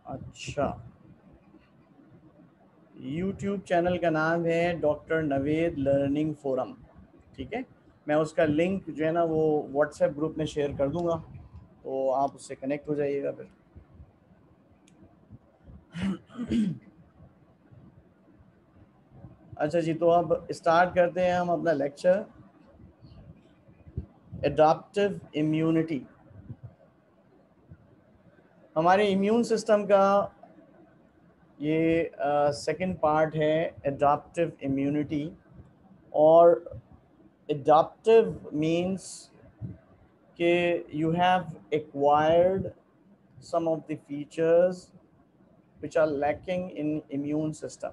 अच्छा, YouTube channel का नाम है डॉक्टर नवेद लर्निंग फोरम। ठीक है, मैं उसका लिंक जो है ना वो व्हाट्सएप ग्रुप में शेयर कर दूंगा, तो आप उससे कनेक्ट हो जाइएगा फिर। अच्छा जी, तो अब स्टार्ट करते हैं हम अपना लेक्चर, एडाप्टिव इम्यूनिटी। हमारे इम्यून सिस्टम का ये सेकंड पार्ट है, एडाप्टिव इम्यूनिटी। और एडाप्टिव मीन्स कि you have acquired some of the features which are lacking in immune system।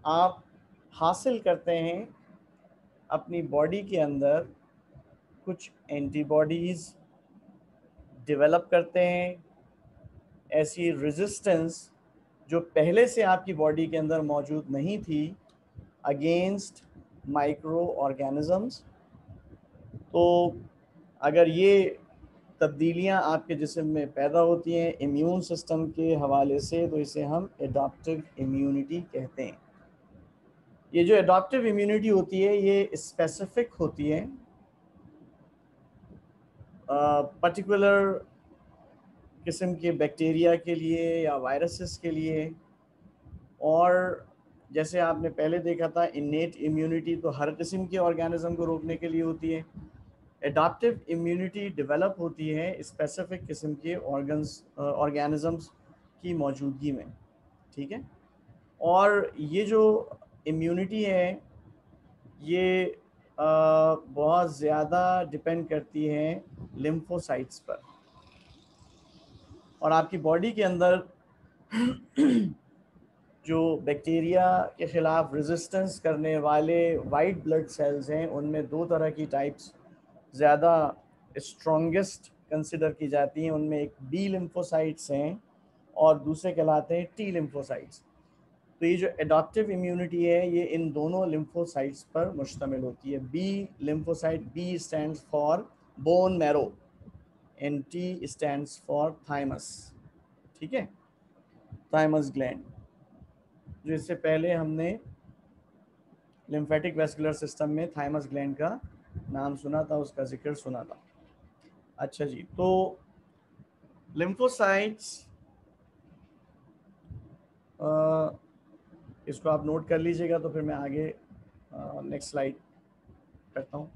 आप हासिल करते हैं अपनी बॉडी के अंदर कुछ एंटीबॉडीज़, डेवलप करते हैं ऐसी रेजिस्टेंस जो पहले से आपकी बॉडी के अंदर मौजूद नहीं थी अगेंस्ट माइक्रो ऑर्गेनिजम्स। तो अगर ये तब्दीलियां आपके जिस्म में पैदा होती हैं इम्यून सिस्टम के हवाले से, तो इसे हम एडाप्टिव इम्यूनिटी कहते हैं। ये जो एडाप्टिव इम्यूनिटी होती है ये स्पेसिफिक होती है पर्टिकुलर किस्म के बैक्टीरिया के लिए या वायरसेस के लिए। और जैसे आपने पहले देखा था, इनेट इम्यूनिटी तो हर किस्म के ऑर्गेनिज्म को रोकने के लिए होती है। एडाप्टिव इम्यूनिटी डेवलप होती है स्पेसिफिक किस्म के ऑर्गेनिजम्स की मौजूदगी में। ठीक है, और ये जो इम्यूनिटी है ये बहुत ज़्यादा डिपेंड करती है लिम्फोसाइट्स पर। और आपकी बॉडी के अंदर जो बैक्टीरिया के ख़िलाफ़ रेजिस्टेंस करने वाले वाइट ब्लड सेल्स हैं, उनमें दो तरह की टाइप्स ज़्यादा स्ट्रॉन्गेस्ट कंसिडर की जाती हैं। उनमें एक बी लिम्फोसाइट्स हैं और दूसरे कहलाते हैं टी लिम्फोसाइट्स। तो ये जो एडाप्टिव इम्यूनिटी है ये इन दोनों लिम्फोसाइट्स पर मुश्तमिल होती है। B lymphocyte, B stands for bone marrow and T stands for thymus. ठीक है, थाइमस ग्लैंड, जो इससे पहले हमने लिम्फेटिक वेस्कुलर सिस्टम में थाइमस ग्लैंड का नाम सुना था, उसका जिक्र सुना था। अच्छा जी, तो लिम्फोसाइट्स, इसको आप नोट कर लीजिएगा, तो फिर मैं आगे नेक्स्ट स्लाइड करता हूँ।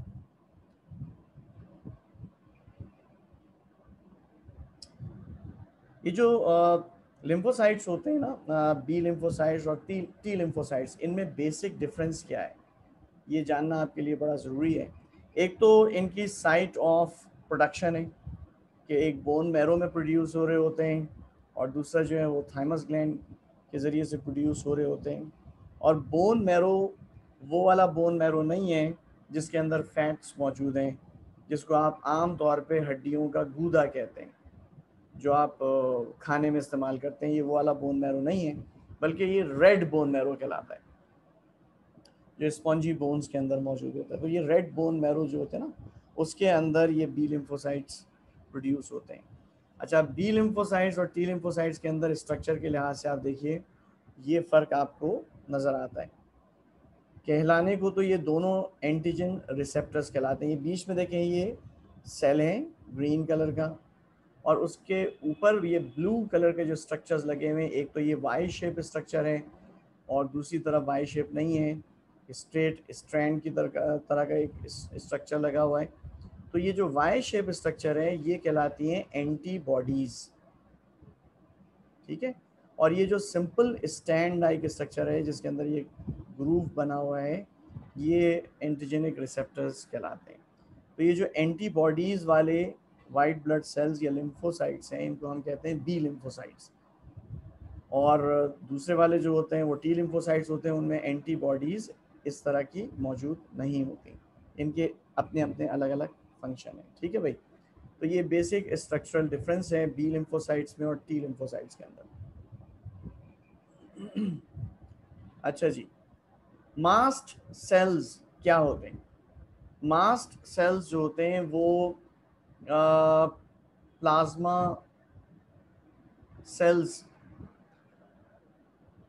ये जो लिम्फोसाइट्स होते हैं ना, बी लिम्फोसाइट्स और टी लिम्फोसाइट्स, इनमें बेसिक डिफरेंस क्या है ये जानना आपके लिए बड़ा ज़रूरी है। एक तो इनकी साइट ऑफ प्रोडक्शन है कि एक बोन मैरो में प्रोड्यूस हो रहे होते हैं, और दूसरा जो है वो थाइमस ग्लैंड के ज़रिए से प्रोड्यूस हो रहे होते हैं। और बोन मैरो वो वाला बोन मैरो नहीं है जिसके अंदर फैट्स मौजूद हैं, जिसको आप आम तौर पे हड्डियों का गूदा कहते हैं, जो आप खाने में इस्तेमाल करते हैं। ये वो वाला बोन मैरो नहीं है, बल्कि ये रेड बोन मैरो कहलाता है, जो स्पॉन्जी बोन्स के अंदर मौजूद होता है। तो ये रेड बोन मैरो जो होते हैं ना, उसके अंदर ये बी लिम्फोसाइट्स प्रोड्यूस होते हैं। अच्छा, बी लिम्फोसाइट्स और टी लिम्फोसाइट्स के अंदर स्ट्रक्चर के लिहाज से आप देखिए ये फ़र्क आपको नज़र आता है। कहलाने को तो ये दोनों एंटीजन रिसेप्टर्स कहलाते हैं। ये बीच में देखें, ये सेल है ग्रीन कलर का, और उसके ऊपर ये ब्लू कलर के जो स्ट्रक्चर्स लगे हुए हैं, एक तो ये वाई शेप स्ट्रक्चर है और दूसरी तरफ वाई शेप नहीं है, स्ट्रेट स्ट्रैंड की तरह का एक स्ट्रक्चर लगा हुआ है। तो ये जो वाई शेप स्ट्रक्चर है ये कहलाती हैं एंटीबॉडीज़। ठीक है, और ये जो सिंपल स्टैंड लाइक स्ट्रक्चर है जिसके अंदर ये ग्रूव बना हुआ है, ये एंटीजेनिक रिसेप्टर्स कहलाते हैं। तो ये जो एंटीबॉडीज़ वाले वाइट ब्लड सेल्स या लिम्फोसाइट्स हैं, इनको हम कहते हैं बी लिम्फोसाइट्स। और दूसरे वाले जो होते हैं वो टी लिम्फोसाइट्स होते हैं, उनमें एंटीबॉडीज़ इस तरह की मौजूद नहीं होती, इनके अपने अपने अलग अलग फंक्शन हैं। ठीक है भाई, तो ये बेसिक स्ट्रक्चरल डिफरेंस है बी लिम्फोसाइट्स में और टी लिम्फोसाइट्स के अंदर। अच्छा जी, मास्ट सेल्स क्या होते हैं? मास्ट सेल्स जो होते हैं वो प्लाज्मा सेल्स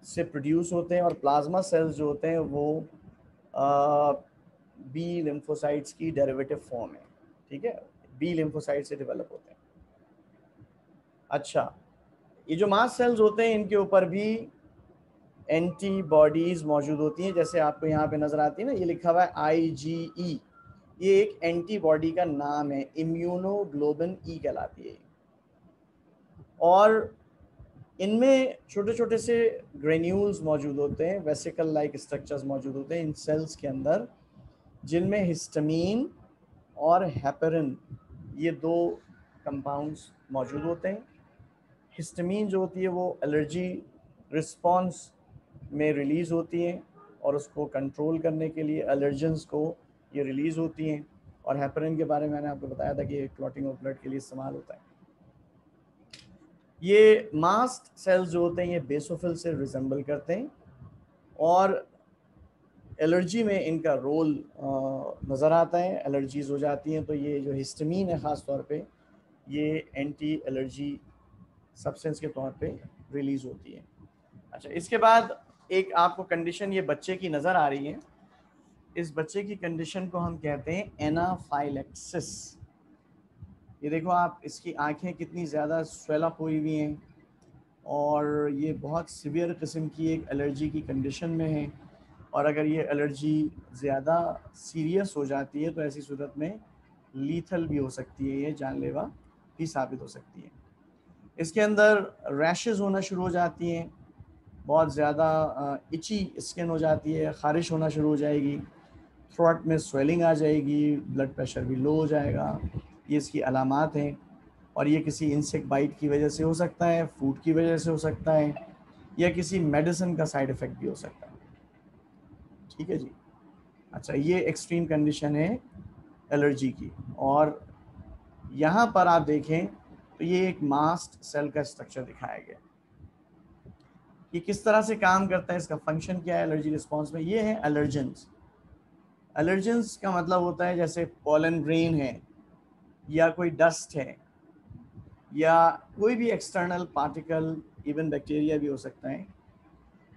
से प्रोड्यूस होते हैं, और प्लाज्मा सेल्स जो होते हैं वो बी लिम्फोसाइट्स की डेरिवेटिव फॉर्म है, ठीक है, बी लिम्फोसाइट से डेवलप होते हैं। अच्छा, ये जो मास्ट सेल्स होते हैं इनके ऊपर भी एंटीबॉडीज मौजूद होती हैं, जैसे आपको यहाँ पे नजर आती है ना, ये लिखा हुआ है IgE, ये एक एंटीबॉडी का नाम है, इम्यूनोग्लोबिन ई कहलाती है। और इनमें छोटे छोटे से ग्रेन्यूल्स मौजूद होते हैं, वेसिकल लाइक स्ट्रक्चर्स मौजूद होते हैं इन सेल्स के अंदर, जिनमें हिस्टामीन और हेपेरिन ये दो कंपाउंड्स मौजूद होते हैं। हिस्टामीन जो होती है वो एलर्जी रिस्पॉन्स में रिलीज़ होती हैं, और उसको कंट्रोल करने के लिए एलर्जेंस को ये रिलीज़ होती हैं। और हेपेरिन के बारे में मैंने आपको बताया था कि क्लॉटिंग ऑफ ब्लड के लिए इस्तेमाल होता है। ये मास्ट सेल्स जो होते हैं ये बेसोफिल से रिजेंबल करते हैं, और एलर्जी में इनका रोल नज़र आता है। एलर्जीज़ हो जाती हैं तो ये जो हिस्टामीन है ख़ास तौर पे ये एंटी एलर्जी सब्सटेंस के तौर पे रिलीज़ होती है। अच्छा, इसके बाद एक आपको कंडीशन ये बच्चे की नज़र आ रही है, इस बच्चे की कंडीशन को हम कहते हैं एनाफाइलेक्सिस। ये देखो आप, इसकी आंखें कितनी ज़्यादा स्वेल अप हुई हुई हैं, और ये बहुत सीवियर किस्म की एक एलर्जी की कंडीशन में है। और अगर ये एलर्जी ज़्यादा सीरियस हो जाती है तो ऐसी सूरत में लीथल भी हो सकती है, ये जानलेवा भी साबित हो सकती है। इसके अंदर रैशेज़ होना शुरू हो जाती हैं, बहुत ज़्यादा इची स्किन हो जाती है, ख़ारिश होना शुरू हो जाएगी, थ्रोट में स्वेलिंग आ जाएगी, ब्लड प्रेशर भी लो हो जाएगा। ये इसकी अलामात हैं, और ये किसी इंसेक्ट बाइट की वजह से हो सकता है, फूड की वजह से हो सकता है, या किसी मेडिसिन का साइड इफ़ेक्ट भी हो सकता है। ठीक है जी। अच्छा, ये एक्सट्रीम कंडीशन है एलर्जी की। और यहाँ पर आप देखें तो ये एक मास्ट सेल का स्ट्रक्चर दिखाया गया, ये किस तरह से काम करता है, इसका फंक्शन क्या है एलर्जी रिस्पॉन्स में। ये है एलर्जेंस। एलर्जेंस का मतलब होता है जैसे पॉलन ग्रेन है, या कोई डस्ट है, या कोई भी एक्सटर्नल पार्टिकल, इवन बैक्टीरिया भी हो सकता है,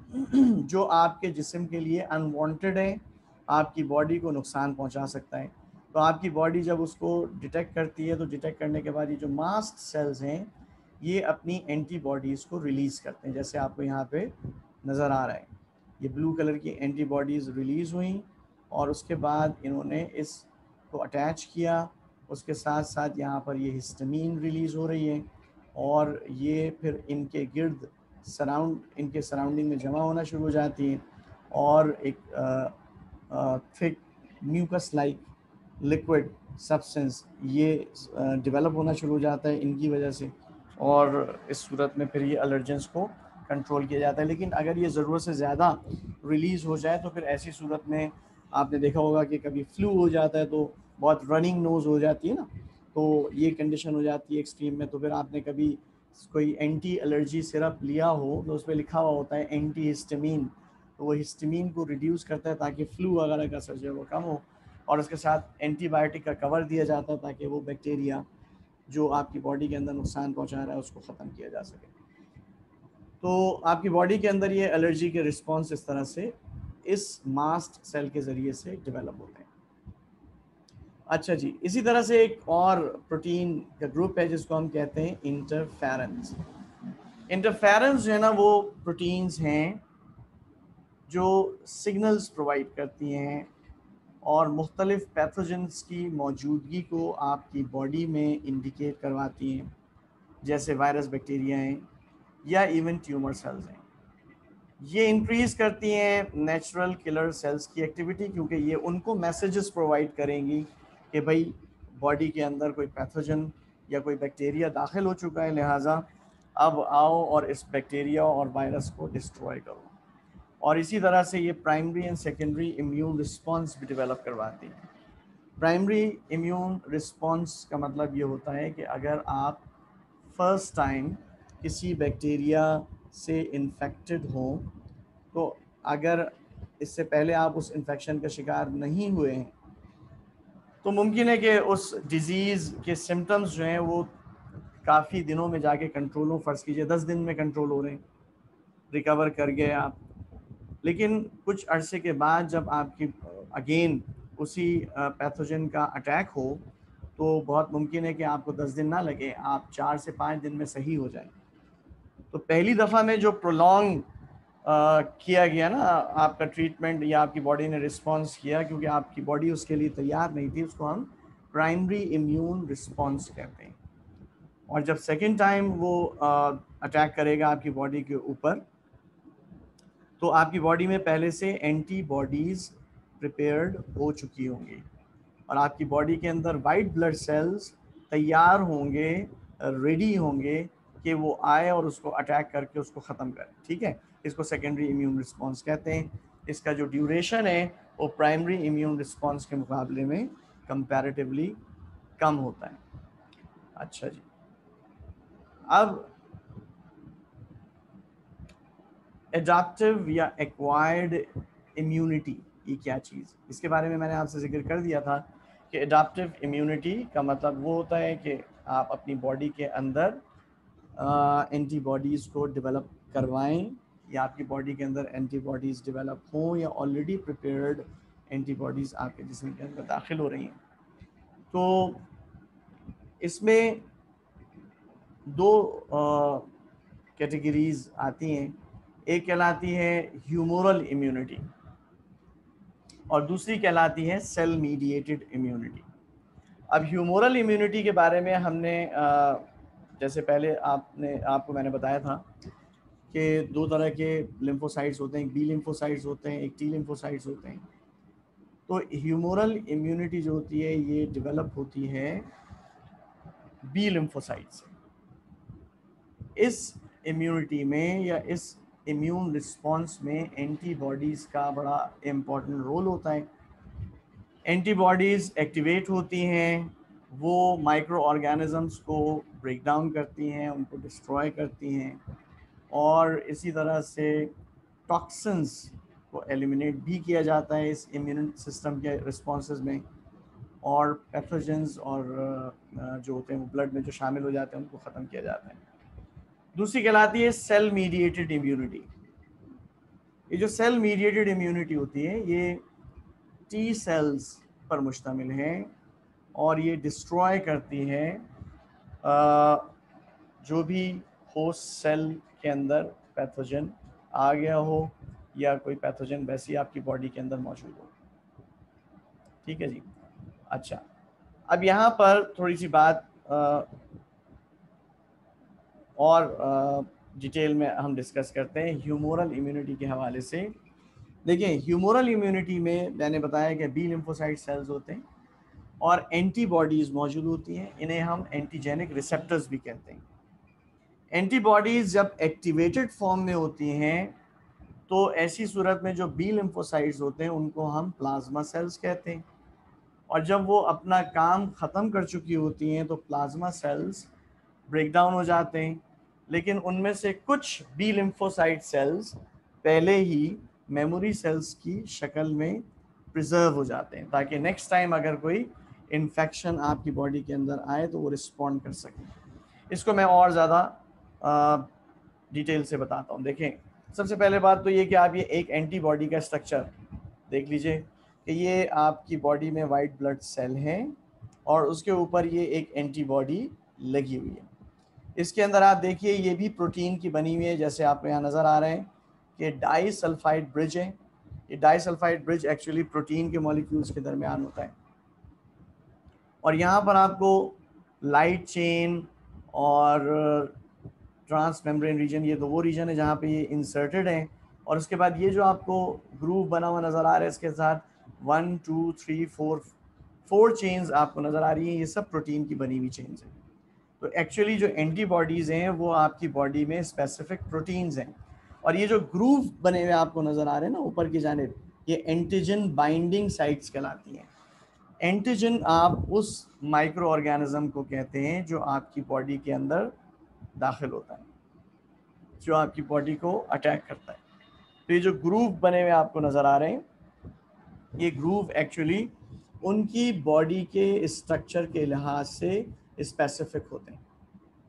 जो आपके जिस्म के लिए अनवांटेड है, आपकी बॉडी को नुकसान पहुंचा सकता है। तो आपकी बॉडी जब उसको डिटेक्ट करती है, तो डिटेक्ट करने के बाद ये जो मास्ट सेल्स हैं ये अपनी एंटीबॉडीज़ को रिलीज़ करते हैं, जैसे आपको यहाँ पे नज़र आ रहा है, ये ब्लू कलर की एंटीबॉडीज़ रिलीज़ हुई, और उसके बाद इन्होंने इसको अटैच किया, उसके साथ साथ यहाँ पर ये हिस्टामीन रिलीज़ हो रही है, और ये फिर इनके गिर्द इनके सराउंडिंग में जमा होना शुरू हो जाती है, और एक thick mucus like liquid substance ये डेवलप होना शुरू हो जाता है इनकी वजह से, और इस सूरत में फिर ये एलर्जेंस को कंट्रोल किया जाता है। लेकिन अगर ये ज़रूरत से ज़्यादा रिलीज़ हो जाए तो फिर ऐसी सूरत में आपने देखा होगा कि कभी फ्लू हो जाता है तो बहुत रनिंग नोज़ हो जाती है ना, तो ये कंडीशन हो जाती है एक्सट्रीम में। तो फिर आपने कभी कोई एंटी एलर्जी सिरप लिया हो तो उस पर लिखा हुआ होता है एंटी हिस्टामीन, तो वो हिस्टामीन को रिड्यूस करता है ताकि फ्लू वगैरह का असर जो है वो कम हो, और उसके साथ एंटीबायोटिक का कवर दिया जाता है ताकि वो बैक्टीरिया जो आपकी बॉडी के अंदर नुकसान पहुंचा रहा है उसको ख़त्म किया जा सके। तो आपकी बॉडी के अंदर ये एलर्जी के रिस्पॉन्स इस तरह से इस मास्ट सेल के ज़रिए से डेवलप होते हैं। अच्छा जी, इसी तरह से एक और प्रोटीन का ग्रुप है जिसको हम कहते हैं इंटरफेरेंस। इंटरफेरेंस जो है ना वो प्रोटीन्स हैं जो सिग्नल्स प्रोवाइड करती हैं और मुख्तलिफ पैथोजेंस की मौजूदगी को आपकी बॉडी में इंडिकेट करवाती हैं, जैसे वायरस, बैक्टीरिया हैं, या इवन ट्यूमर सेल्स हैं। ये इंक्रीज़ करती हैं नेचुरल किलर सेल्स की एक्टिविटी, क्योंकि ये उनको मैसेजेस प्रोवाइड करेंगी कि भाई बॉडी के अंदर कोई पैथोजन या कोई बैक्टीरिया दाखिल हो चुका है, लिहाजा अब आओ और इस बैक्टीरिया और वायरस को डिस्ट्रॉय करो। और इसी तरह से ये primary and secondary immune response भी डेवलप करवाती है। प्राइमरी इम्यून रिस्पॉन्स का मतलब ये होता है कि अगर आप फर्स्ट टाइम किसी बैक्टीरिया से इन्फेक्टेड हों, तो अगर इससे पहले आप उस इन्फेक्शन का शिकार नहीं हुए हैं तो मुमकिन है कि उस डिज़ीज़ के सिम्टम्स जो हैं वो काफ़ी दिनों में जाके कंट्रोल हो, फ़र्ज़ कीजिए 10 दिन में कंट्रोल हो रहे हैं, रिकवर कर गए आप, लेकिन कुछ अरसे के बाद जब आपकी अगेन उसी पैथोजन का अटैक हो तो बहुत मुमकिन है कि आपको 10 दिन ना लगे, आप 4 से 5 दिन में सही हो जाए। तो पहली दफ़ा में जो प्रोलॉन्ग किया गया ना आपका ट्रीटमेंट या आपकी बॉडी ने रिस्पॉन्स किया क्योंकि आपकी बॉडी उसके लिए तैयार नहीं थी, उसको हम प्राइमरी इम्यून रिस्पॉन्स कहते हैं। और जब सेकेंड टाइम वो अटैक करेगा आपकी बॉडी के ऊपर तो आपकी बॉडी में पहले से एंटीबॉडीज़ प्रिपेयर्ड हो चुकी होंगी और आपकी बॉडी के अंदर वाइट ब्लड सेल्स तैयार होंगे, रेडी होंगे कि वो आए और उसको अटैक करके उसको ख़त्म करें। ठीक है, इसको सेकेंडरी इम्यून रिस्पॉन्स कहते हैं। इसका जो ड्यूरेशन है वो प्राइमरी इम्यून रिस्पॉन्स के मुकाबले में कंपैरेटिवली कम होता है। अच्छा जी, अब एडाप्टिव या एक्वायर्ड इम्यूनिटी ये क्या चीज़, इसके बारे में मैंने आपसे जिक्र कर दिया था कि एडाप्टिव इम्यूनिटी का मतलब वो होता है कि आप अपनी बॉडी के अंदर एंटीबॉडीज़ को डेवलप करवाएं या आपकी बॉडी के अंदर एंटीबॉडीज़ डेवलप हों या ऑलरेडी प्रिपेयर्ड एंटीबॉडीज़ आपके जिस्म के अंदर दाखिल हो रही हैं। तो इसमें दो कैटेगरीज आती हैं, एक कहलाती है ह्यूमोरल इम्यूनिटी और दूसरी कहलाती है सेल मीडिएटेड इम्यूनिटी। अब ह्यूमोरल इम्यूनिटी के बारे में हमने जैसे पहले आपको मैंने बताया था कि दो तरह के लिम्फोसाइट्स होते हैं, एक बी लिम्फोसाइट्स होते हैं, एक टी लिम्फोसाइट्स होते हैं। तो ह्यूमोरल इम्यूनिटी जो होती है ये डेवलप होती है बी लिम्फोसाइट से। इस इम्यूनिटी में या इस इम्यून रिस्पॉन्स में एंटीबॉडीज़ का बड़ा इम्पोर्टेंट रोल होता है। एंटीबॉडीज़ एक्टिवेट होती हैं, वो माइक्रो ऑर्गेनिजम्स को ब्रेक डाउन करती हैं, उनको डिस्ट्रॉय करती हैं और इसी तरह से टॉक्सिन्स को एलिमिनेट भी किया जाता है इस इम्यून सिस्टम के रिस्पॉन्सेज में और पैथोजेंस और जो होते हैं वो ब्लड में जो शामिल हो जाते हैं उनको ख़त्म किया जाता है। दूसरी कहलाती है सेल मीडिएटेड इम्यूनिटी। ये जो सेल मीडिएटेड इम्यूनिटी होती है ये टी सेल्स पर मुश्तमिल है और ये डिस्ट्रॉय करती है जो भी होस्ट सेल के अंदर पैथोजन आ गया हो या कोई पैथोजन वैसी आपकी बॉडी के अंदर मौजूद हो। ठीक है जी। अच्छा, अब यहाँ पर थोड़ी सी बात और डिटेल में हम डिस्कस करते हैं ह्यूमोरल इम्यूनिटी के हवाले से। देखिए, ह्यूमोरल इम्यूनिटी में मैंने बताया कि बी लिम्फोसाइट सेल्स होते हैं और एंटीबॉडीज़ मौजूद होती हैं, इन्हें हम एंटीजेनिक रिसेप्टर्स भी कहते हैं। एंटीबॉडीज़ जब एक्टिवेटेड फॉर्म में होती हैं तो ऐसी सूरत में जो बी लिम्फोसाइट्स होते हैं उनको हम प्लाज्मा सेल्स कहते हैं और जब वो अपना काम ख़त्म कर चुकी होती हैं तो प्लाज्मा सेल्स ब्रेक डाउन हो जाते हैं, लेकिन उनमें से कुछ बी लिम्फोसाइट सेल्स पहले ही मेमोरी सेल्स की शक्ल में प्रिजर्व हो जाते हैं ताकि नेक्स्ट टाइम अगर कोई इन्फेक्शन आपकी बॉडी के अंदर आए तो वो रिस्पॉन्ड कर सकें। इसको मैं और ज़्यादा डिटेल से बताता हूँ। देखें, सबसे पहले बात तो ये कि आप ये एक एंटीबॉडी का स्ट्रक्चर देख लीजिए कि ये आपकी बॉडी में वाइट ब्लड सेल है और उसके ऊपर ये एक एंटीबॉडी लगी हुई है। इसके अंदर आप देखिए ये भी प्रोटीन की बनी हुई है, जैसे आपको यहाँ नज़र आ रहे हैं कि डाई सल्फाइड ब्रिज है। ये di sulphide bridge actually protein के मॉलिक्यूल्स के दरमियान होता है और यहाँ पर आपको लाइट चेन और ट्रांस मेम्ब्रेन रीजन, ये तो वो रीजन है जहाँ पे ये इंसर्टेड है और उसके बाद ये जो आपको ग्रूव बना हुआ नज़र आ रहा है इसके साथ 1 2 3 4 चेन्स आपको नज़र आ रही हैं, ये सब प्रोटीन की बनी हुई चेन्स हैं। तो एक्चुअली जो एंटीबॉडीज़ हैं वो आपकी बॉडी में स्पेसिफिक प्रोटीन्स हैं और ये जो ग्रूव बने हुए आपको नज़र आ रहे हैं ना ऊपर की जानिब, ये एंटीजन बाइंडिंग साइट्स कहलाती हैं। एंटीजन आप उस माइक्रो ऑर्गेनिज्म को कहते हैं जो आपकी बॉडी के अंदर दाखिल होता है, जो आपकी बॉडी को अटैक करता है। तो ये जो ग्रूव बने हुए आपको नज़र आ रहे हैं, ये ग्रूव एक्चुअली उनकी बॉडी के स्ट्रक्चर के लिहाज से स्पेसिफिक होते हैं।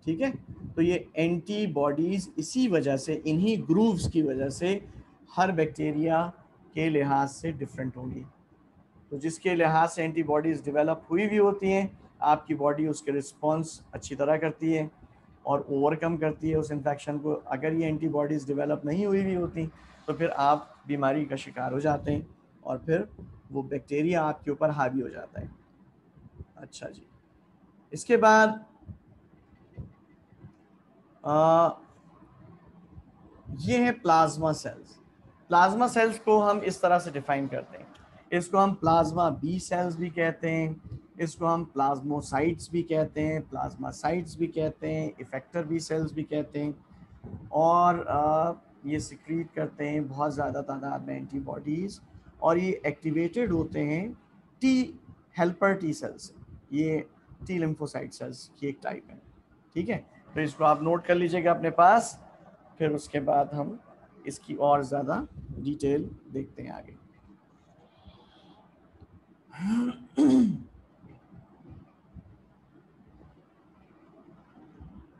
ठीक है, तो ये एंटीबॉडीज इसी वजह से, इन्हीं ग्रूव्स की वजह से हर बैक्टीरिया के लिहाज से डिफरेंट होंगी। तो जिसके लिहाज से एंटीबॉडीज डेवलप हुई भी होती हैं, आपकी बॉडी उसके रिस्पॉन्स अच्छी तरह करती है और ओवरकम करती है उस इन्फेक्शन को। अगर ये एंटीबॉडीज़ डेवलप नहीं हुई भी होती तो फिर आप बीमारी का शिकार हो जाते हैं और फिर वो बैक्टीरिया आपके ऊपर हावी हो जाता है। अच्छा जी, इसके बाद ये है प्लाज्मा सेल्स। प्लाज्मा सेल्स को हम इस तरह से डिफाइन करते हैं, इसको हम प्लाज्मा बी सेल्स भी कहते हैं, इसको हम प्लाज्मोसाइट्स भी कहते हैं, प्लाज्मासाइट्स भी कहते हैं, इफेक्टर बी सेल्स भी कहते हैं। और ये सिक्रीट करते हैं बहुत ज़्यादा तादाद में एंटीबॉडीज़, और ये एक्टिवेटेड होते हैं टी हेल्पर टी सेल्स। ये टी लिम्फोसाइट सेल्स की एक टाइप है। ठीक है, तो इसको आप नोट कर लीजिएगा अपने पास, फिर उसके बाद हम इसकी और ज़्यादा डिटेल देखते हैं आगे।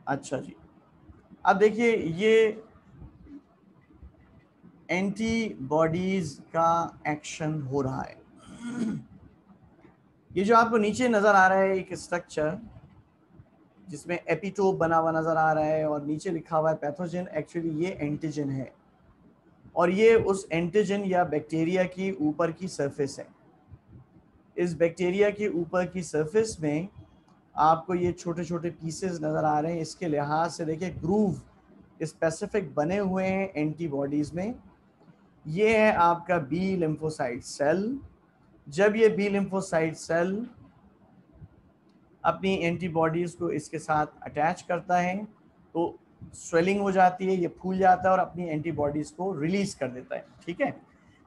अच्छा जी, अब देखिए ये एंटीबॉडीज का एक्शन हो रहा है। ये जो आपको नीचे नज़र आ रहा है एक स्ट्रक्चर जिसमें एपिटोप बना हुआ नज़र आ रहा है और नीचे लिखा हुआ है पैथोजन, एक्चुअली ये एंटीजन है और ये उस एंटीजन या बैक्टीरिया की ऊपर की सरफेस है। इस बैक्टीरिया के ऊपर की सरफेस में आपको ये छोटे छोटे पीसेस नज़र आ रहे हैं। इसके लिहाज से देखिए ग्रूव स्पेसिफिक बने हुए हैं एंटीबॉडीज़ में। ये है आपका बी लिम्फोसाइट सेल। जब ये बी लिम्फोसाइट सेल अपनी एंटीबॉडीज़ को इसके साथ अटैच करता है तो स्वेलिंग हो जाती है, ये फूल जाता है और अपनी एंटीबॉडीज़ को रिलीज़ कर देता है। ठीक है,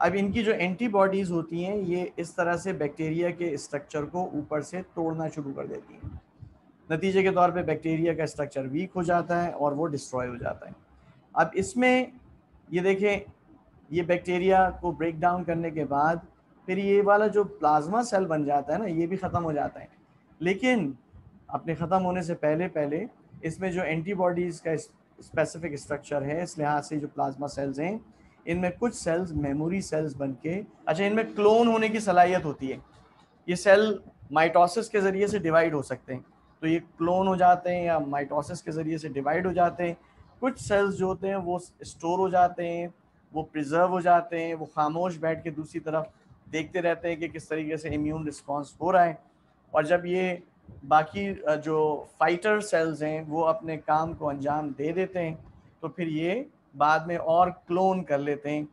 अब इनकी जो एंटीबॉडीज़ होती हैं ये इस तरह से बैक्टीरिया के स्ट्रक्चर को ऊपर से तोड़ना शुरू कर देती हैं। नतीजे के तौर पे बैक्टीरिया का स्ट्रक्चर वीक हो जाता है और वो डिस्ट्रॉय हो जाता है। अब इसमें ये देखें, ये बैक्टीरिया को ब्रेक डाउन करने के बाद फिर ये वाला जो प्लाज्मा सेल बन जाता है ना, ये भी ख़त्म हो जाता है। लेकिन अपने ख़त्म होने से पहले पहले इसमें जो एंटीबॉडीज़ का स्पेसिफिक स्ट्रक्चर है, इस लिहाज से जो प्लाज्मा सेल्स हैं इनमें कुछ सेल्स मेमोरी सेल्स बन के, अच्छा इनमें क्लोन होने की सलाहियत होती है। ये सेल माइटोसिस के ज़रिए से डिवाइड हो सकते हैं, तो ये क्लोन हो जाते हैं या माइटोसिस के ज़रिए से डिवाइड हो जाते हैं। कुछ सेल्स जो होते हैं वो स्टोर हो जाते हैं, वो प्रिजर्व हो जाते हैं, वो खामोश बैठ के दूसरी तरफ देखते रहते हैं कि किस तरीके से इम्यून रिस्पॉन्स हो रहा है। और जब ये बाकी जो फाइटर सेल्स हैं वो अपने काम को अंजाम दे देते हैं तो फिर ये बाद में और क्लोन कर लेते हैं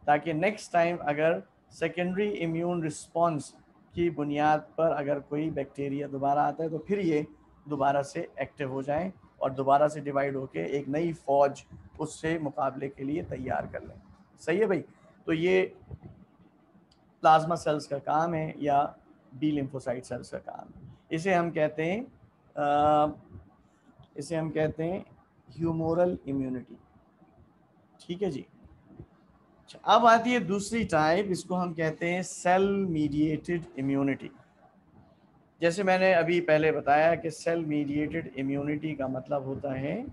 ताकि नेक्स्ट टाइम अगर सेकेंडरी इम्यून रिस्पॉन्स की बुनियाद पर अगर कोई बैक्टीरिया दोबारा आता है तो फिर ये दोबारा से एक्टिव हो जाएं और दोबारा से डिवाइड होकर एक नई फौज उससे मुकाबले के लिए तैयार कर लें। सही है भाई, तो ये प्लाज्मा सेल्स का काम है या बी लिम्फोसाइट सेल्स का काम है। इसे हम कहते हैं ह्यूमोरल इम्यूनिटी। ठीक है जी। अच्छा, अब आती है दूसरी टाइप, इसको हम कहते हैं सेल मीडिएटेड इम्यूनिटी। जैसे मैंने अभी पहले बताया कि सेल मीडिएटेड इम्यूनिटी का मतलब होता है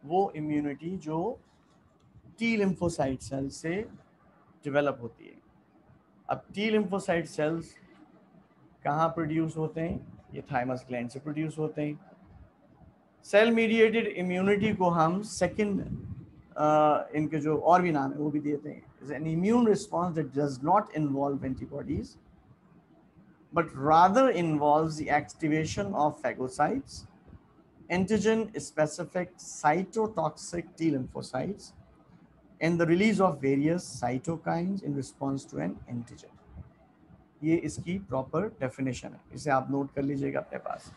वो इम्यूनिटी जो टी लिम्फोसाइट सेल से डेवलप होती है। अब टी लिम्फोसाइट सेल्स कहाँ प्रोड्यूस होते हैं? ये थाइमस ग्लैंड से प्रोड्यूस होते हैं। सेल मीडिएटेड इम्यूनिटी को हम सेकंड इनके जो और भी नाम है वो भी देते हैं, is an immune response that does not involve antibodies but rather involves the activation of phagocytes, antigen specific cytotoxic T lymphocytes, and the release of various cytokines in response to an antigen. ये इसकी proper definition है, इसे आप note कर लीजिएगा अपने पास।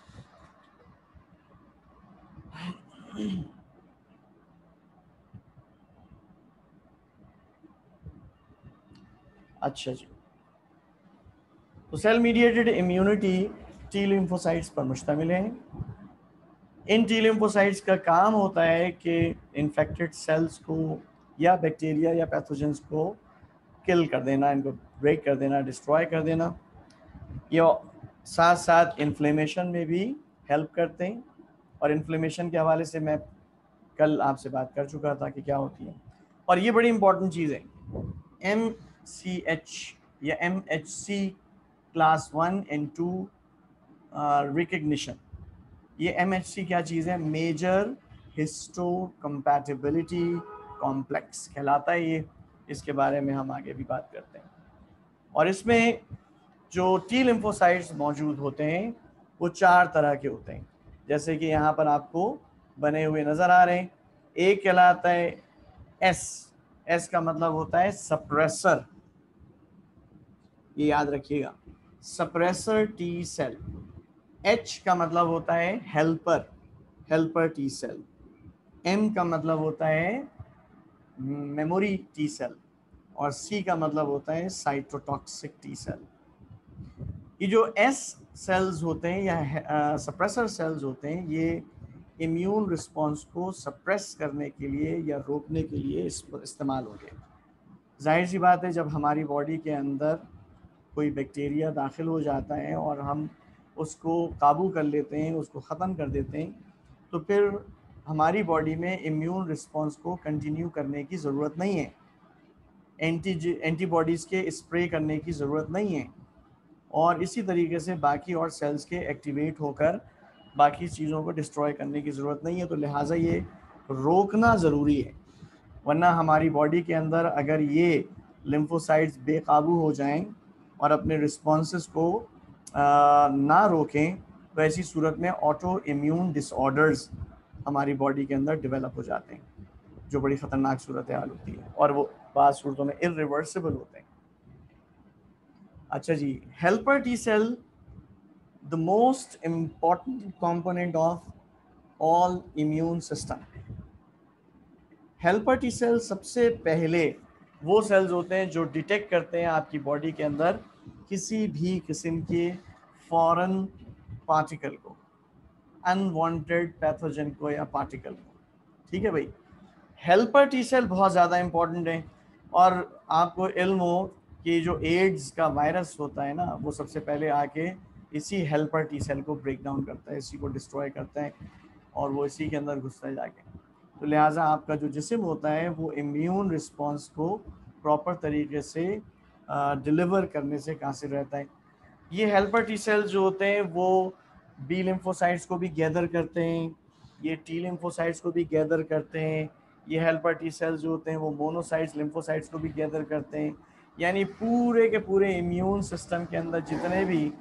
अच्छा जी, तो cell mediated immunity T lymphocytes पर मुश्तमिल है। इन टी लिम्फोसाइट्स का काम होता है कि इन्फेक्टेड सेल्स को या बैक्टीरिया या पैथोजेंस को किल कर देना, इनको ब्रेक कर देना, डिस्ट्रॉय कर देना। ये साथ साथ इन्फ्लेमेशन में भी हेल्प करते हैं और इन्फ्लेमेशन के हवाले से मैं कल आपसे बात कर चुका था कि क्या होती है। और ये बड़ी इंपॉर्टेंट चीज़ है, MCH या MHC क्लास 1 एंड 2 रिकग्निशन। ये MHC क्या चीज़ है? मेजर हिस्टोकम्पैटिबिलिटी कॉम्प्लेक्स कहलाता है ये। इसके बारे में हम आगे भी बात करते हैं। और इसमें जो टी लिम्फोसाइट्स मौजूद होते हैं वो 4 तरह के होते हैं, जैसे कि यहाँ पर आपको बने हुए नज़र आ रहे हैं। एक कहलाता है एस का मतलब होता है सप्रेसर, ये याद रखिएगा, सप्रेसर टी सेल। H का मतलब होता है हेल्पर टी सेल। M का मतलब होता है मेमोरी टी सेल। और C का मतलब होता है साइटोटॉक्सिक टी सेल। ये जो S सेल्स होते हैं या सप्रेसर सेल्स होते हैं, ये इम्यून रिस्पॉन्स को सप्रेस करने के लिए या रोकने के लिए इस्तेमाल होते हैं। जाहिर सी बात है, जब हमारी बॉडी के अंदर कोई बैक्टीरिया दाखिल हो जाता है और हम उसको काबू कर लेते हैं, उसको ख़त्म कर देते हैं, तो फिर हमारी बॉडी में इम्यून रिस्पॉन्स को कंटिन्यू करने की ज़रूरत नहीं है, एंटीबॉडीज़ के स्प्रे करने की ज़रूरत नहीं है, और इसी तरीके से बाकी और सेल्स के एक्टिवेट होकर बाकी चीज़ों को डिस्ट्रॉय करने की ज़रूरत नहीं है। तो लिहाजा ये रोकना ज़रूरी है, वरना हमारी बॉडी के अंदर अगर ये लिम्फोसाइट्स बेकाबू हो जाएं और अपने रिस्पॉन्सेस को ना रोकें, तो ऐसी सूरत में ऑटो इम्यून डिसऑर्डर्स हमारी बॉडी के अंदर डेवलप हो जाते हैं, जो बड़ी ख़तरनाक सूरत हाल होती है, और वो बात सूरतों में इरिवर्सिबल होते हैं। अच्छा जी, helper T cell, the most important component of all immune system. Helper T cell सबसे पहले वो सेल्स होते हैं जो डिटेक्ट करते हैं आपकी बॉडी के अंदर किसी भी किस्म के फॉरेन पार्टिकल को, अनवांटेड पैथोजन को या पार्टिकल को। ठीक है भाई, हेल्पर टी सेल बहुत ज़्यादा इम्पॉर्टेंट है। और आपको इल्म हो कि जो एड्स का वायरस होता है ना, वो सबसे पहले आके इसी हेल्पर टी सेल को ब्रेक डाउन करता है, इसी को डिस्ट्रॉय करता है, और वो इसी के अंदर घुसता है जाके। तो लिहाजा आपका जो जिस्म होता है वो इम्यून रिस्पॉन्स को प्रॉपर तरीके से डिलीवर करने से कासिर रहता है। ये हेल्पर टी सेल्स जो होते हैं वो बी लिम्फोसाइट्स को भी गैदर करते हैं, ये टी लिम्फोसाइट्स को भी गैदर करते हैं। ये हेल्पर टी सेल्स जो होते हैं वो मोनोसाइट्स लिम्फोसाइट्स को भी गैदर करते हैं। यानी पूरे के पूरे इम्यून सिस्टम के अंदर जितने भी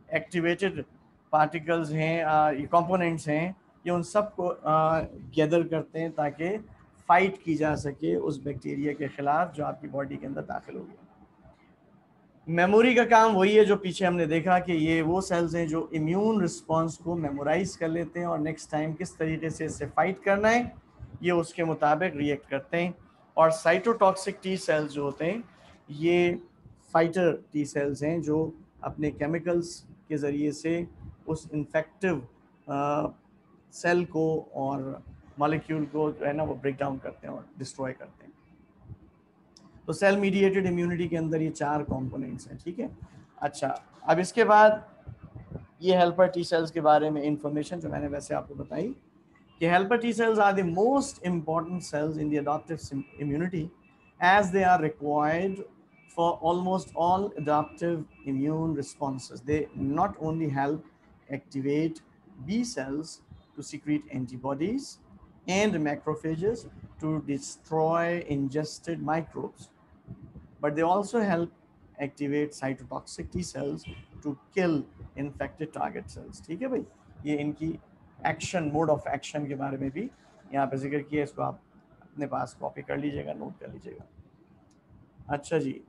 एक्टिवेटेड पार्टिकल्स हैं, कंपोनेंट्स हैं, ये उन सब को गैदर करते हैं ताकि फाइट की जा सके उस बैक्टीरिया के ख़िलाफ़ जो आपकी बॉडी के अंदर दाखिल हो गया। मेमोरी का काम वही है जो पीछे हमने देखा कि ये वो सेल्स हैं जो इम्यून रिस्पॉन्स को मेमोराइज कर लेते हैं और नेक्स्ट टाइम किस तरीके से इससे फाइट करना है ये उसके मुताबिक रिएक्ट करते हैं। और साइटोटॉक्सिक टी सेल्स जो होते हैं ये फाइटर टी सेल्स हैं जो अपने केमिकल्स के ज़रिए से उस इन्फेक्टिव सेल को और मॉलिक्यूल को जो है ना वो ब्रेक डाउन करते हैं और डिस्ट्रॉय करते हैं। तो सेल मीडिएटेड इम्यूनिटी के अंदर ये 4 कंपोनेंट्स हैं। ठीक है, अच्छा, अब इसके बाद ये हेल्पर टी सेल्स के बारे में इंफॉर्मेशन जो मैंने वैसे आपको बताई कि helper T cells are the most important cells in the adaptive immunity as they are required for almost all adaptive immune responses. They not only help activate B cells to secrete antibodies and macrophages to destroy ingested microbes, but they also help activate cytotoxic T cells to kill infected target cells. ठीक है भाई, ये इनकी action, mode of action के बारे में भी यहाँ पे जिक्र किया, इसको आप अपने पास कॉपी कर लीजिएगा, नोट कर लीजिएगा। अच्छा जी,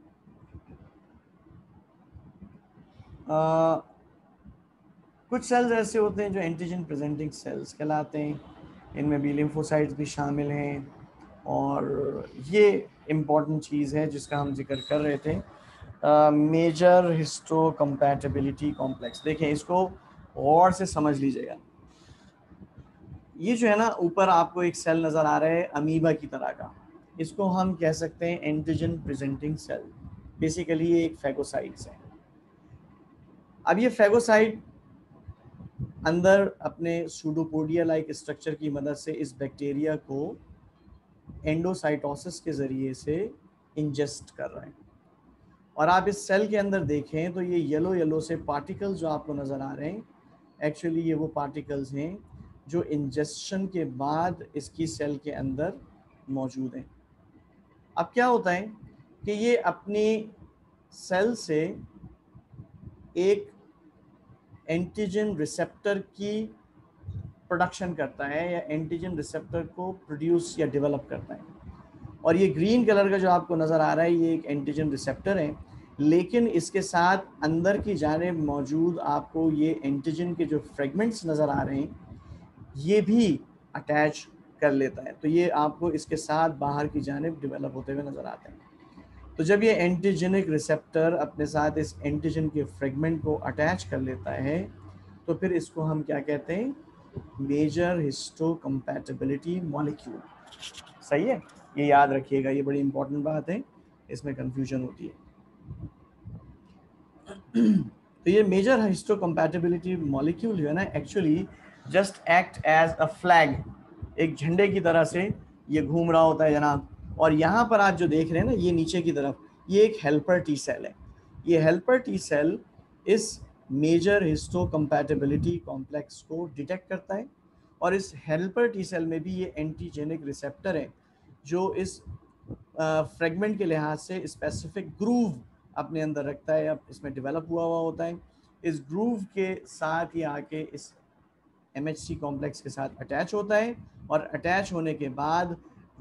कुछ सेल्स ऐसे होते हैं जो एंटीजन प्रेजेंटिंग सेल्स कहलाते हैं, इनमें बी लिम्फोसाइट्स भी शामिल हैं, और ये इम्पॉर्टेंट चीज़ है जिसका हम जिक्र कर रहे थे, मेजर हिस्टोकम्पैटिबिलिटी कॉम्प्लेक्स। देखें, इसको गौर से समझ लीजिएगा। ये जो है ना, ऊपर आपको एक सेल नज़र आ रहा है अमीबा की तरह का, इसको हम कह सकते हैं एंटीजन प्रेजेंटिंग सेल। बेसिकली ये एक फेगोसाइट्स है। अब ये फेगोसाइट अंदर अपने सूडोपोडिया लाइक स्ट्रक्चर की मदद से इस बैक्टीरिया को एंडोसाइटोसिस के ज़रिए से इंजेस्ट कर रहे हैं। और आप इस सेल के अंदर देखें तो ये येलो येलो से पार्टिकल्स जो आपको नज़र आ रहे हैं, एक्चुअली ये वो पार्टिकल्स हैं जो इंजेक्शन के बाद इसकी सेल के अंदर मौजूद हैं। अब क्या होता है कि ये अपनी सेल से एक एंटीजन रिसेप्टर की प्रोडक्शन करता है या एंटीजन रिसेप्टर को प्रोड्यूस या डेवलप करता है। और ये ग्रीन कलर का जो आपको नज़र आ रहा है ये एक एंटीजन रिसेप्टर है, लेकिन इसके साथ अंदर की जानिब मौजूद आपको ये एंटीजन के जो फ्रेगमेंट्स नज़र आ रहे हैं ये भी अटैच कर लेता है। तो ये आपको इसके साथ बाहर की जानिब डेवलप होते हुए नज़र आते हैं। तो जब ये एंटीजेनिक रिसेप्टर अपने साथ इस एंटीजन के फ्रेगमेंट को अटैच कर लेता है तो फिर इसको हम क्या कहते हैं, मेजर हिस्टोकम्पैटिबिलिटी मॉलिक्यूल। सही है, ये याद रखिएगा, ये बड़ी इंपॉर्टेंट बात है, इसमें कंफ्यूजन होती है। तो ये मेजर हिस्टोकम्पैटिबिलिटी मॉलिक्यूल जो है ना, actually just act as a flag, एक झंडे की तरह से ये घूम रहा होता है जनाब। और यहाँ पर आप जो देख रहे हैं ना, ये नीचे की तरफ ये एक हेल्पर टी सेल है। ये हेल्पर टी सेल इस मेजर हिस्टोकम्पैटिबिलिटी कॉम्प्लेक्स को डिटेक्ट करता है और इस हेल्पर टी सेल में भी ये एंटीजेनिक रिसेप्टर है जो इस फ्रेगमेंट के लिहाज से स्पेसिफिक ग्रूव अपने अंदर रखता है, अब इसमें डेवलप हुआ होता है। इस ग्रूव के साथ ही आके इस MHC कॉम्प्लेक्स के साथ अटैच होता है और अटैच होने के बाद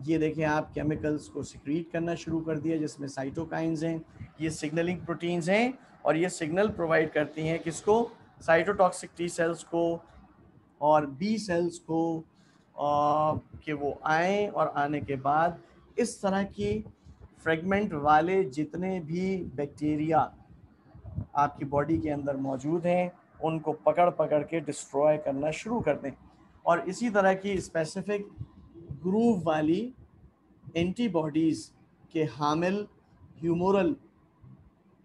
ये देखें आप केमिकल्स को सिक्रीट करना शुरू कर दिया जिसमें साइटोकाइंस हैं, ये सिग्नलिंग प्रोटीन्स हैं और ये सिग्नल प्रोवाइड करती हैं किसको, साइटोटॉक्सिक टी सेल्स को और बी सेल्स को, कि वो आए और आने के बाद इस तरह की फ्रेगमेंट वाले जितने भी बैक्टीरिया आपकी बॉडी के अंदर मौजूद हैं उनको पकड़ पकड़ के डिस्ट्रॉय करना शुरू कर दें। और इसी तरह की स्पेसिफिक ग्रूव वाली एंटीबॉडीज़ के हामिल ह्यूमोरल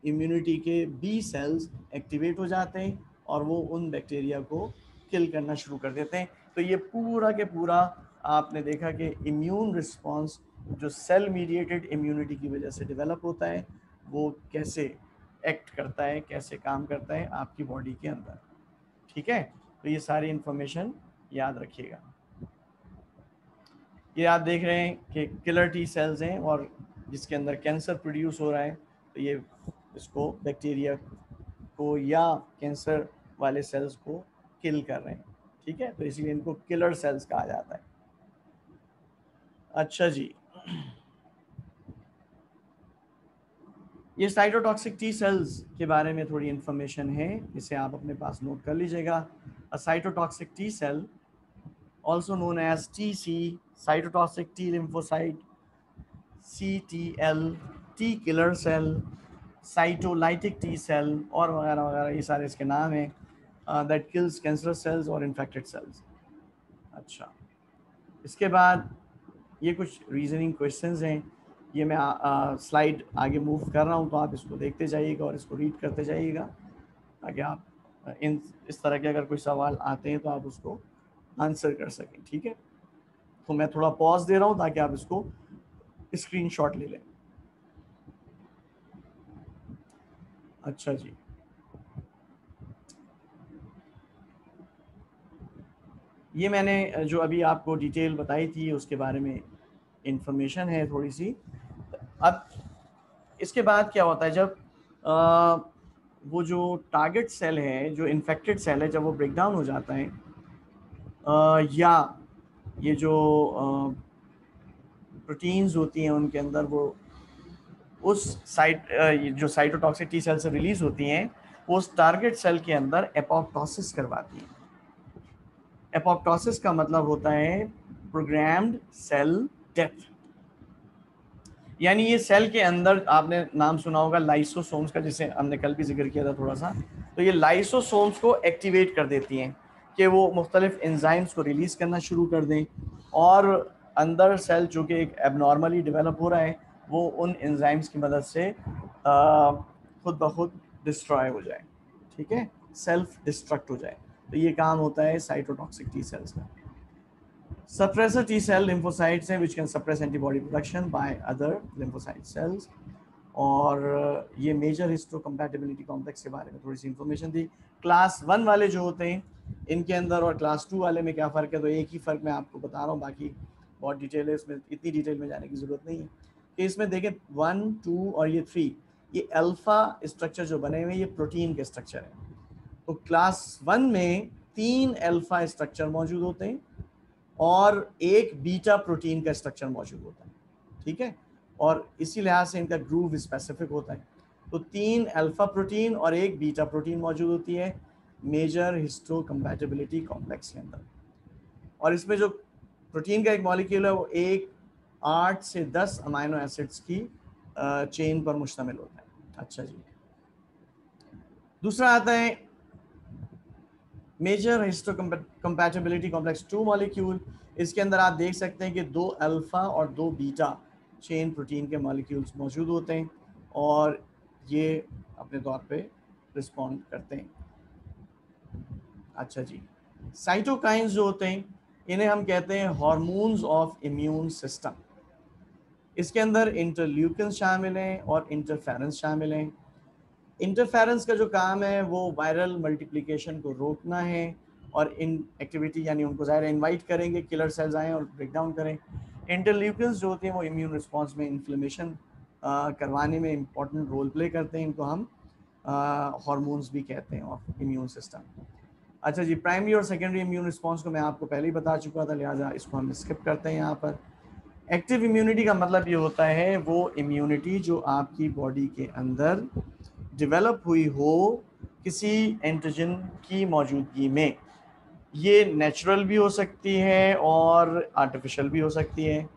इम्यूनिटी के बी सेल्स एक्टिवेट हो जाते हैं और वो उन बैक्टीरिया को किल करना शुरू कर देते हैं। तो ये पूरा के पूरा आपने देखा कि इम्यून रिस्पॉन्स जो सेल मीडिएटेड इम्यूनिटी की वजह से डेवलप होता है वो कैसे एक्ट करता है, कैसे काम करता है आपकी बॉडी के अंदर। ठीक है, तो ये सारी इंफॉर्मेशन याद रखिएगा। ये आप देख रहे हैं कि किलर टी सेल्स हैं और जिसके अंदर कैंसर प्रोड्यूस हो रहा है, तो ये इसको बैक्टीरिया को या कैंसर वाले सेल्स को किल कर रहे हैं। ठीक है, तो इसलिए इनको किलर सेल्स कहा जाता है। अच्छा जी, ये साइटोटॉक्सिक टी सेल्स के बारे में थोड़ी इन्फॉर्मेशन है, इसे आप अपने पास नोट कर लीजिएगा। A cytotoxic T cell also known as TC, cytotoxic T lymphocyte, CTL, T killer cell, cytolytic T cell और वगैरह वगैरह, ये सारे इसके नाम हैं, that kills cancerous cells और infected cells। अच्छा, इसके बाद ये कुछ रीजनिंग क्वेश्चंस हैं, ये मैं स्लाइड आगे मूव कर रहा हूँ तो आप इसको देखते जाइएगा और इसको रीड करते जाइएगा ताकि आप इन इस तरह के अगर कोई सवाल आते हैं तो आप उसको आंसर कर सकें। ठीक है, तो मैं थोड़ा पॉज दे रहा हूं ताकि आप इसको स्क्रीनशॉट ले लें। अच्छा जी, ये मैंने जो अभी आपको डिटेल बताई थी उसके बारे में इंफॉर्मेशन है थोड़ी सी। अब इसके बाद क्या होता है जब वो जो टारगेट सेल है, जो इन्फेक्टेड सेल है, जब वो ब्रेक डाउन हो जाता है या ये जो प्रोटीन्स होती हैं उनके अंदर वो उस जो साइटोटॉक्सिक टी सेल से रिलीज होती हैं वो उस टारगेट सेल के अंदर एपोप्टोसिस करवाती हैं। एपोप्टोसिस का मतलब होता है प्रोग्राम्ड सेल डेथ, यानी ये सेल के अंदर आपने नाम सुना होगा लाइसोसोम्स का, जिसे हमने कल भी जिक्र किया था थोड़ा सा। तो ये लाइसोसोम्स को एक्टिवेट कर देती हैं कि वो मुख्तलिफ एंजाइम्स को रिलीज़ करना शुरू कर दें और अंदर सेल जो कि एक एबनॉर्मली डेवलप हो रहा है वो उन एंजाइम्स की मदद से खुद ब खुद डिस्ट्रॉय हो जाए। ठीक है, सेल्फ डिस्ट्रक्ट हो जाए। तो ये काम होता है साइटोटॉक्सिक टी सेल्स का। सप्रेसर टी सेल लिम्फोसाइट्स हैं which can suppress antibody production by other lymphocyte sales. और ये मेजर हिस्टोकम्पैटिबिलिटी कॉम्प्लेक्स के बारे में थोड़ी सी इंफॉर्मेशन दी। क्लास 1 वाले जो होते हैं इनके अंदर और क्लास 2 वाले में क्या फ़र्क है, तो एक ही फ़र्क मैं आपको बता रहा हूँ, बाकी बहुत डिटेल है इसमें, इतनी डिटेल में जाने की ज़रूरत नहीं है। कि इसमें देखें 1, 2 और ये 3, ये अल्फ़ा स्ट्रक्चर जो बने हुए हैं ये प्रोटीन के स्ट्रक्चर हैं। तो क्लास 1 में 3 अल्फ़ा स्ट्रक्चर मौजूद होते हैं और एक बीटा प्रोटीन का स्ट्रक्चर मौजूद होता है, ठीक है, और इसी लिहाज से इनका ग्रूव स्पेसिफिक होता है। तो 3 अल्फा प्रोटीन और एक बीटा प्रोटीन मौजूद होती है मेजर हिस्टोकम्पैटिबिलिटी कॉम्प्लेक्स के अंदर। और इसमें जो प्रोटीन का एक मॉलिक्यूल है वो 8 से 10 अमाइनो एसिड्स की चेन पर मुश्तमिल होता है। अच्छा जी, दूसरा आता है मेजर हिस्टोकम्पैटिबिलिटी कॉम्प्लेक्स 2 मॉलिक्यूल। इसके अंदर आप देख सकते हैं कि 2 अल्फा और 2 बीटा चेन प्रोटीन के मॉलिक्यूल्स मौजूद होते हैं और ये अपने तौर पे रिस्पॉन्ड करते हैं। अच्छा जी, साइटोकाइंस जो होते हैं इन्हें हम कहते हैं हार्मोन्स ऑफ इम्यून सिस्टम। इसके अंदर इंटरल्यूकिन शामिल हैं और इंटरफेरेंस शामिल हैं। इंटरफेरेंस का जो काम है वो वायरल मल्टीप्लिकेशन को रोकना है और इन एक्टिविटी यानी उनको ज़ाहिर इनवाइट करेंगे किलर सेल्स आएँ और ब्रेक डाउन करें। इंटरल्यूकिन्स जो होती हैं वो इम्यून रिस्पॉन्स में इन्फ्लेमेशन करवाने में इम्पॉर्टेंट रोल प्ले करते हैं। इनको हम हार्मोन्स भी कहते हैं ऑफ इम्यून सिस्टम। अच्छा जी, प्राइमरी और सेकेंडरी इम्यून रिस्पॉन्स को मैं आपको पहले ही बता चुका था, लिहाजा इसको हम स्किप करते हैं। यहाँ पर एक्टिव इम्यूनिटी का मतलब ये होता है वो इम्यूनिटी जो आपकी बॉडी के अंदर डेवलप हुई हो किसी एंटीजन की मौजूदगी में। ये नेचुरल भी हो सकती है और आर्टिफिशियल भी हो सकती है।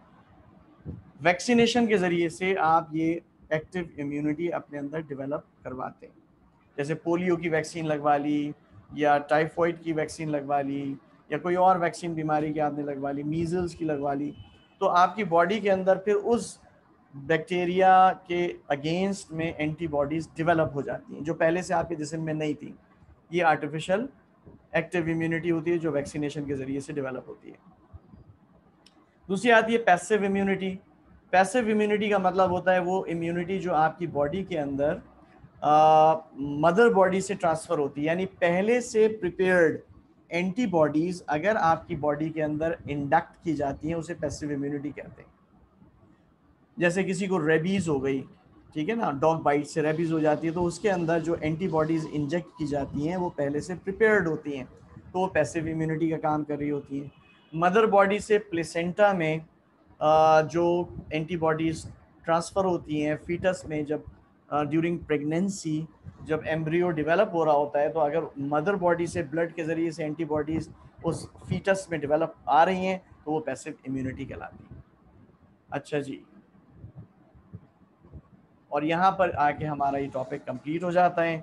वैक्सीनेशन के ज़रिए से आप ये एक्टिव इम्यूनिटी अपने अंदर डेवलप करवाते हैं। जैसे पोलियो की वैक्सीन लगवा ली या टाइफॉइड की वैक्सीन लगवा ली या कोई और वैक्सीन बीमारी की आपने लगवा ली, मीज़ल्स की लगवा ली, तो आपकी बॉडी के अंदर फिर उस बैक्टीरिया के अगेंस्ट में एंटीबॉडीज़ डेवलप हो जाती हैं जो पहले से आपके जिस्म में नहीं थी। ये आर्टिफिशियल एक्टिव इम्यूनिटी होती है जो वैक्सीनेशन के ज़रिए से डेवलप होती है। दूसरी आती है पैसिव इम्यूनिटी। पैसिव इम्यूनिटी का मतलब होता है वो इम्यूनिटी जो आपकी बॉडी के अंदर मदर बॉडी से ट्रांसफ़र होती है, यानी पहले से प्रिपेयर्ड एंटीबॉडीज़ अगर आपकी बॉडी के अंदर इंडक्ट की जाती हैं उसे पैसिव इम्यूनिटी कहते हैं। जैसे किसी को रेबीज़ हो गई, ठीक है ना, डॉग बाइट से रेबीज़ हो जाती है, तो उसके अंदर जो एंटीबॉडीज़ इंजेक्ट की जाती हैं वो पहले से प्रिपेयर्ड होती हैं, तो वो पैसिव इम्यूनिटी का काम कर रही होती हैं। मदर बॉडी से प्लेसेंटा में जो एंटीबॉडीज़ ट्रांसफ़र होती हैं फीटस में, जब ड्यूरिंग प्रेगनेंसी जब एम्ब्रियो डेवलप हो रहा होता है, तो अगर मदर बॉडी से ब्लड के ज़रिए से एंटीबॉडीज़ उस फीटस में डेवलप आ रही हैं तो वो पैसिव इम्यूनिटी कहलाती है। अच्छा जी, और यहाँ पर आके हमारा ये टॉपिक कंप्लीट हो जाता है।